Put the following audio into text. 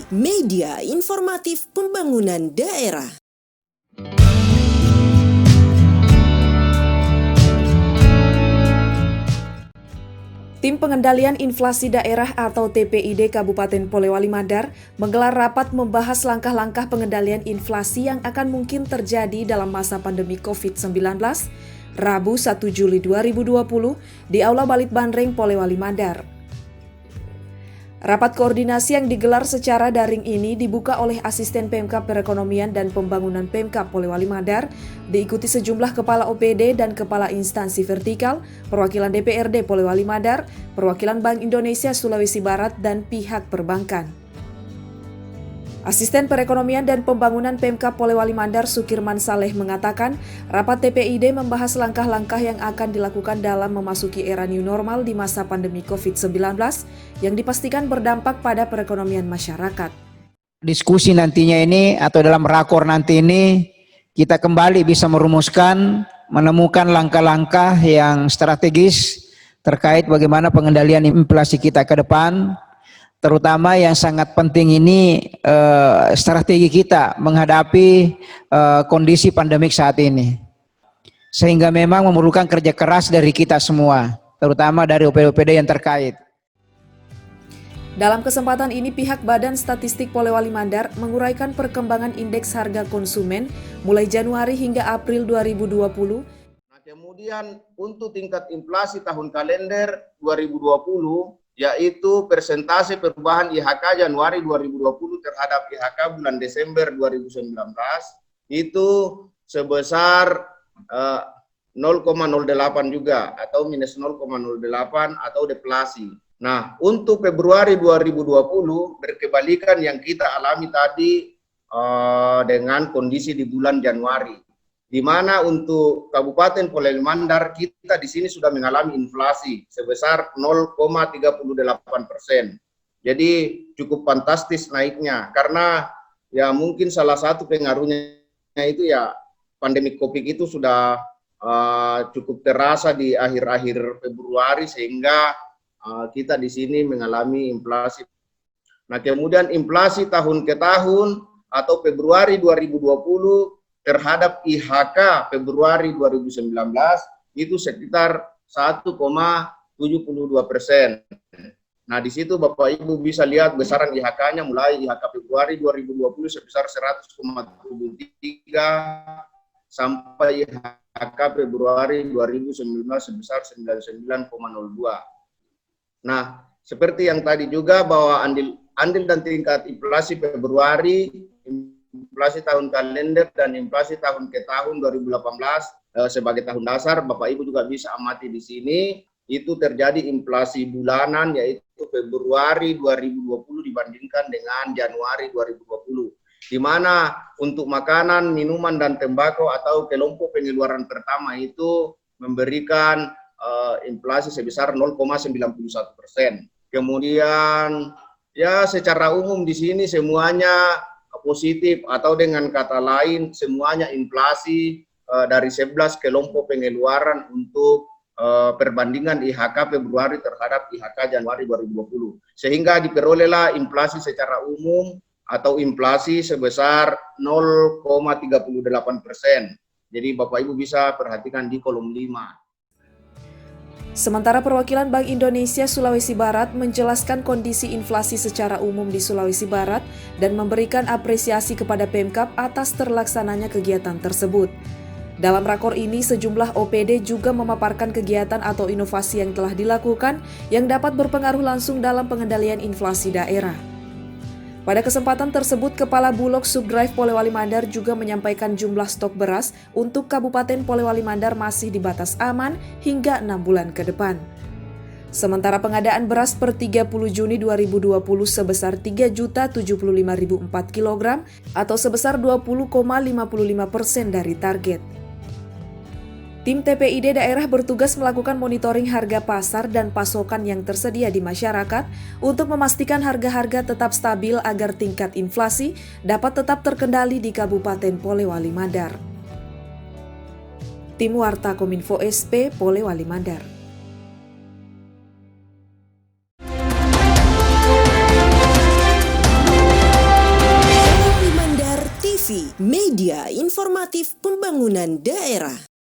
media informatif pembangunan daerah. Tim Pengendalian Inflasi Daerah atau TPID Kabupaten Polewali Mandar menggelar rapat membahas langkah-langkah pengendalian inflasi yang akan mungkin terjadi dalam masa pandemi COVID-19, Rabu 1 Juli 2020 di Aula Balitbandreng Polewali Mandar. Rapat koordinasi yang digelar secara daring ini dibuka oleh Asisten Pemkab Perekonomian dan Pembangunan Pemkab Polewali Mandar, diikuti sejumlah kepala OPD dan kepala instansi vertikal, perwakilan DPRD Polewali Mandar, perwakilan Bank Indonesia Sulawesi Barat, dan pihak perbankan. Asisten Perekonomian dan Pembangunan Pemkab Polewali Mandar Sukirman Saleh mengatakan, rapat TPID membahas langkah-langkah yang akan dilakukan dalam memasuki era new normal di masa pandemi COVID-19 yang dipastikan berdampak pada perekonomian masyarakat. Diskusi nantinya ini atau dalam rakor nanti ini kita kembali bisa merumuskan, menemukan langkah-langkah yang strategis terkait bagaimana pengendalian inflasi kita ke depan. Terutama yang sangat penting ini strategi kita menghadapi kondisi pandemik saat ini. Sehingga memang memerlukan kerja keras dari kita semua, terutama dari OPD-OPD yang terkait. Dalam kesempatan ini pihak Badan Statistik Polewali Mandar menguraikan perkembangan indeks harga konsumen mulai Januari hingga April 2020. Nah, kemudian untuk tingkat inflasi tahun kalender 2020 yaitu persentase perubahan IHK Januari 2020 terhadap IHK bulan Desember 2019 itu sebesar 0,08 juga atau minus 0,08 atau deflasi. Nah, untuk Februari 2020 berkebalikan yang kita alami tadi dengan kondisi di bulan Januari, di mana untuk Kabupaten Polewali Mandar kita di sini sudah mengalami inflasi sebesar 0,38%. Jadi cukup fantastis naiknya karena ya mungkin salah satu pengaruhnya itu ya pandemi Covid itu sudah cukup terasa di akhir-akhir Februari sehingga kita di sini mengalami inflasi. Nah, kemudian inflasi tahun ke tahun atau Februari 2020 terhadap IHK Februari 2019 itu sekitar 1,72%. Nah, di situ Bapak Ibu bisa lihat besaran IHK-nya mulai IHK Februari 2020 sebesar 100,73 sampai IHK Februari 2019 sebesar 99,02. Nah, seperti yang tadi juga bahwa andil dan tingkat inflasi Februari, inflasi tahun kalender dan inflasi tahun ke tahun 2018 sebagai tahun dasar, Bapak Ibu juga bisa amati di sini, itu terjadi inflasi bulanan yaitu Februari 2020 dibandingkan dengan Januari 2020. Di mana untuk makanan, minuman, dan tembakau atau kelompok pengeluaran pertama itu memberikan inflasi sebesar 0,91%. Kemudian ya secara umum di sini semuanya positif atau dengan kata lain semuanya inflasi dari 11 kelompok pengeluaran untuk perbandingan IHK Februari terhadap IHK Januari 2020. Sehingga diperolehlah inflasi secara umum atau inflasi sebesar 0,38%. Jadi Bapak Ibu bisa perhatikan di kolom 5. Sementara perwakilan Bank Indonesia Sulawesi Barat menjelaskan kondisi inflasi secara umum di Sulawesi Barat dan memberikan apresiasi kepada Pemkab atas terlaksananya kegiatan tersebut. Dalam rakor ini, sejumlah OPD juga memaparkan kegiatan atau inovasi yang telah dilakukan yang dapat berpengaruh langsung dalam pengendalian inflasi daerah. Pada kesempatan tersebut, Kepala Bulog Subdrive Polewali Mandar juga menyampaikan jumlah stok beras untuk Kabupaten Polewali Mandar masih di batas aman hingga 6 bulan ke depan. Sementara pengadaan beras per 30 Juni 2020 sebesar 3.075.004 kg atau sebesar 20,55% dari target. Tim TPID daerah bertugas melakukan monitoring harga pasar dan pasokan yang tersedia di masyarakat untuk memastikan harga-harga tetap stabil agar tingkat inflasi dapat tetap terkendali di Kabupaten Polewali Mandar. Tim Warta Kominfo SP Polewali Mandar. Media Informatif Pembangunan Daerah.